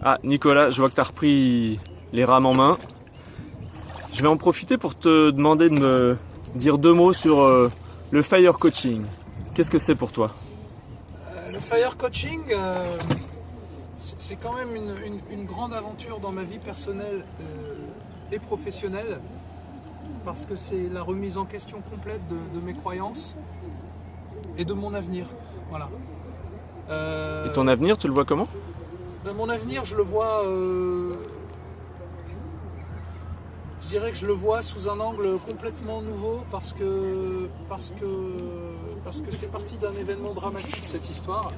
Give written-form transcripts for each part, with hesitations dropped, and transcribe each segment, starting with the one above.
Ah, Nicolas, je vois que tu as repris les rames en main. Je vais en profiter pour te demander de me dire deux mots sur le fire coaching. Qu'est-ce que c'est pour toi? Le fire coaching, c'est quand même une grande aventure dans ma vie personnelle et professionnelle, parce que c'est la remise en question complète de mes croyances et de mon avenir. Voilà. Et ton avenir, tu le vois comment? Mon avenir, je le vois, je dirais que je le vois sous un angle complètement nouveau, parce que c'est parti d'un événement dramatique, cette histoire.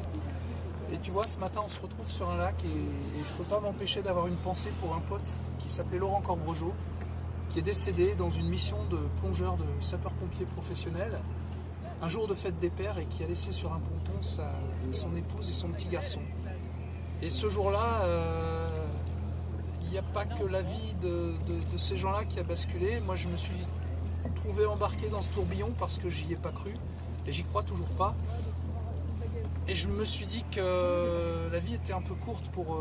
Et tu vois, ce matin, on se retrouve sur un lac et je ne peux pas m'empêcher d'avoir une pensée pour un pote qui s'appelait Laurent Corbregeot, qui est décédé dans une mission de plongeur de sapeur-pompier professionnel, un jour de fête des pères, et qui a laissé sur un ponton son épouse et son petit garçon. Et ce jour-là, il n'y a pas que la vie de ces gens-là qui a basculé. Moi, je me suis trouvé embarqué dans ce tourbillon parce que j'y ai pas cru, et j'y crois toujours pas. Et je me suis dit que la vie était un peu courte pour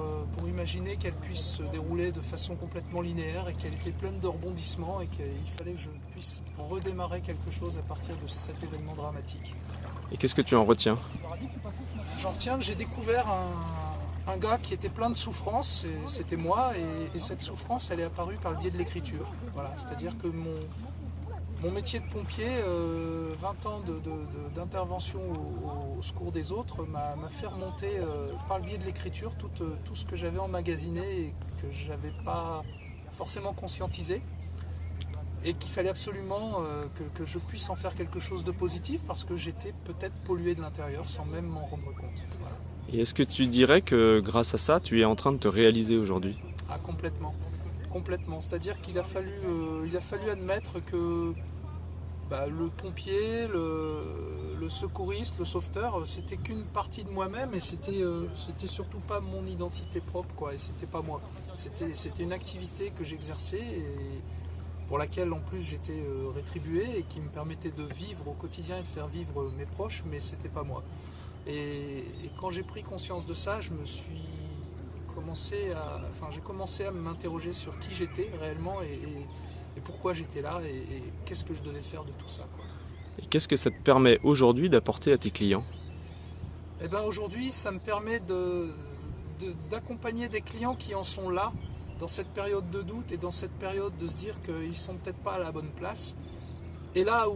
imaginer qu'elle puisse se dérouler de façon complètement linéaire, et qu'elle était pleine de rebondissements, et qu'il fallait que je puisse redémarrer quelque chose à partir de cet événement dramatique. Et qu'est-ce que tu en retiens? J'en retiens que j'ai découvert un gars qui était plein de souffrance, et c'était moi, et cette souffrance, elle est apparue par le biais de l'écriture. Voilà, c'est-à-dire que mon métier de pompier, 20 ans d'intervention au secours des autres, m'a fait remonter par le biais de l'écriture tout ce que j'avais emmagasiné et que je n'avais pas forcément conscientisé, et qu'il fallait absolument que je puisse en faire quelque chose de positif, parce que j'étais peut-être pollué de l'intérieur sans même m'en rendre compte. Voilà. Et est-ce que tu dirais que grâce à ça, tu es en train de te réaliser aujourd'hui? Ah, complètement. Complètement. C'est-à-dire qu'il a fallu admettre que le pompier, le secouriste, le sauveteur, c'était qu'une partie de moi-même, et c'était surtout pas mon identité propre, quoi, et c'était pas moi. C'était une activité que j'exerçais et pour laquelle en plus j'étais rétribué, et qui me permettait de vivre au quotidien et de faire vivre mes proches, mais c'était pas moi. Et quand j'ai pris conscience de ça, j'ai commencé à m'interroger sur qui j'étais réellement, et pourquoi j'étais là, et qu'est-ce que je devais faire de tout ça, quoi. Et qu'est-ce que ça te permet aujourd'hui d'apporter à tes clients? Eh bien, aujourd'hui, ça me permet d'accompagner des clients qui en sont là, dans cette période de doute, et dans cette période de se dire qu'ils ne sont peut-être pas à la bonne place. Et là où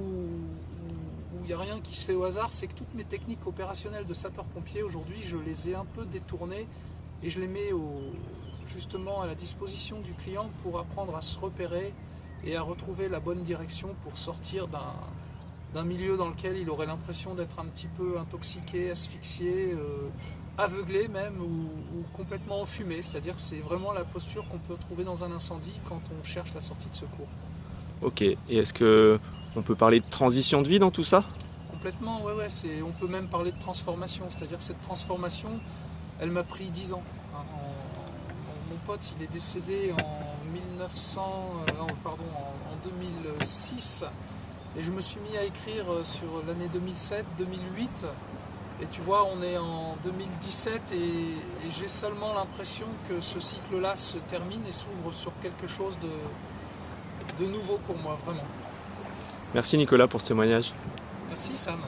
il n'y a rien qui se fait au hasard, c'est que toutes mes techniques opérationnelles de sapeur-pompier, aujourd'hui, je les ai un peu détournées, et je les mets justement à la disposition du client pour apprendre à se repérer et à retrouver la bonne direction pour sortir d'un milieu dans lequel il aurait l'impression d'être un petit peu intoxiqué, asphyxié, aveuglé même, ou complètement enfumé. C'est-à-dire que c'est vraiment la posture qu'on peut trouver dans un incendie quand on cherche la sortie de secours. Ok, et est-ce que on peut parler de transition de vie dans tout ça? Complètement, ouais, on peut même parler de transformation. C'est-à-dire que cette transformation, elle m'a pris 10 ans. Mon pote, il est décédé en 2006, et je me suis mis à écrire sur l'année 2007-2008, et tu vois, on est en 2017, et j'ai seulement l'impression que ce cycle-là se termine et s'ouvre sur quelque chose de nouveau pour moi, vraiment. Merci Nicolas pour ce témoignage. Merci Sam.